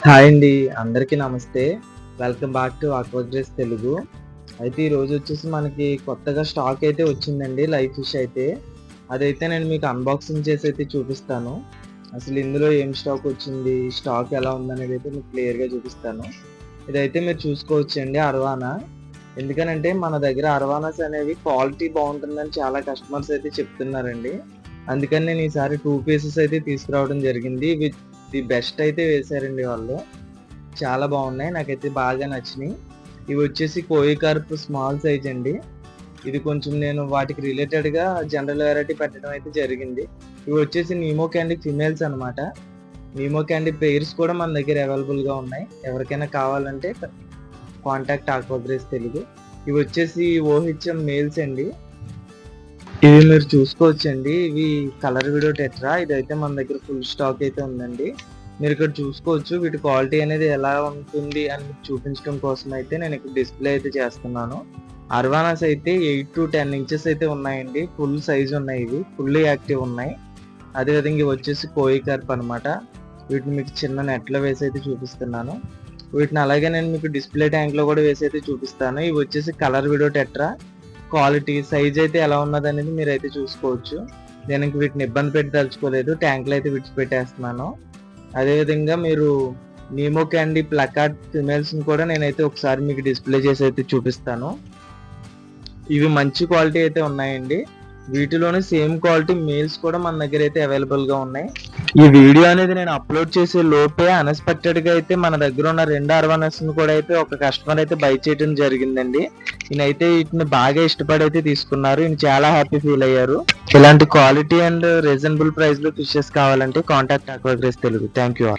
Hi అండి. అందరికీ నమస్తే. Welcome back to Aquagrace Telugu. అయితే ఈరోజు వచ్చేసి మనకి కొత్తగా స్టాక్ అయితే వచ్చిందండి లైవ్ ఫిష్ అయితే. అదైతే నేను మీకు అన్బాక్సింగ్ చేసి అయితే చూపిస్తాను. అసలు ఇందులో ఏం స్టాక్ వచ్చింది, స్టాక్ ఎలా ఉందనేది అయితే మీకు క్లియర్‌గా చూపిస్తాను. ఇదైతే మీరు చూసుకోవచ్చండి అరవానా. ఎందుకనంటే మన దగ్గర అరవానాస్ అనేవి క్వాలిటీ బావుంటుందని చాలా కస్టమర్స్ అయితే చెప్తున్నారండి. అందుకని నేను ఈసారి 2 పీసెస్ అయితే తీసుకురావడం జరిగింది. ఇవి ది బెస్ట్ అయితే వేశారండి వాళ్ళు. చాలా బాగున్నాయి. నాకైతే బాగా నచ్చినాయి. ఇవి వచ్చేసి కోయి కార్ప్ స్మాల్ సైజ్ అండి. ఇది కొంచెం నేను వాటికి రిలేటెడ్‌గా జనరల్ వెరైటీ పెట్టడం అయితే జరిగింది. ఇవి వచ్చేసి నీమో క్యాండీ ఫిమేల్స్ అనమాట. నీమో క్యాండీ పెయిర్స్ కూడా మన దగ్గర అవైలబుల్‌గా ఉన్నాయి. ఎవరికైనా కావాలంటే కాంటాక్ట్ ఆక్వాగ్రేస్ తెలుగు. ఇవి వచ్చేసి ఓహెచ్ఎం మేల్స్ అండి. ఇవి మీరు చూసుకోవచ్చండి. ఇవి కలర్ విడో టెట్రా. ఇదైతే మన దగ్గర ఫుల్ స్టాక్ అయితే ఉందండి. మీరు ఇక్కడ చూసుకోవచ్చు. వీటి క్వాలిటీ అనేది ఎలా ఉంటుంది అని మీకు చూపించడం కోసం అయితే నేను ఇక్కడ డిస్‌ప్లే అయితే చేస్తున్నాను. అర్వానాస్ అయితే 8-10 ఇంచెస్ అయితే ఉన్నాయండి. ఫుల్ సైజ్ ఉన్నాయి ఇవి. ఫుల్లీ యాక్టివ్ ఉన్నాయి. అదేవిధంగా ఇవి వచ్చేసి కోయి కార్ప్ అనమాట. వీటిని మీకు చిన్న నెట్‌లో వేసి అయితే చూపిస్తున్నాను. వీటిని అలాగే నేను మీకు డిస్‌ప్లే ట్యాంక్‌లో కూడా వేసి అయితే చూపిస్తాను. ఇవి వచ్చేసి colour widow tetra. Quality, size అయితే ఎలా ఉన్నదనేది మీరైతే చూసుకోవచ్చు. నేను ఇంక వీటిని ఇబ్బంది పెట్టి తలుచుకోలేదు. ట్యాంక్‌లో అయితే విడిచిపెట్టేస్తున్నాను. అదేవిధంగా మీరు నీమో క్యాండీ ప్లకార్డ్ ఫిమేల్స్‌ని కూడా నేనైతే ఒకసారి మీకు డిస్‌ప్లే చేసి అయితే చూపిస్తాను. ఇవి మంచి క్వాలిటీ అయితే ఉన్నాయండి. వీటిలోనే సేమ్ క్వాలిటీ మేల్స్ కూడా మన దగ్గర అయితే అవైలబుల్‌గా ఉన్నాయి. ఈ వీడియో అనేది నేను అప్లోడ్ చేసే లోపే అన్‌ఎక్స్‌పెక్టెడ్‌గా అయితే మన దగ్గర ఉన్న 2 అర్వానాస్‌ని కూడా అయితే ఒక కస్టమర్ అయితే బై చేయడం జరిగిందండి. ఈయనైతే వీటిని బాగా ఇష్టపడి అయితే తీసుకున్నారు. ఈయన చాలా హ్యాపీ ఫీల్ అయ్యారు. ఇలాంటి క్వాలిటీ అండ్ రీజనబుల్ ప్రైస్‌లో ఫిషెస్ కావాలంటే contact Aquagrace Telugu. Thank you all.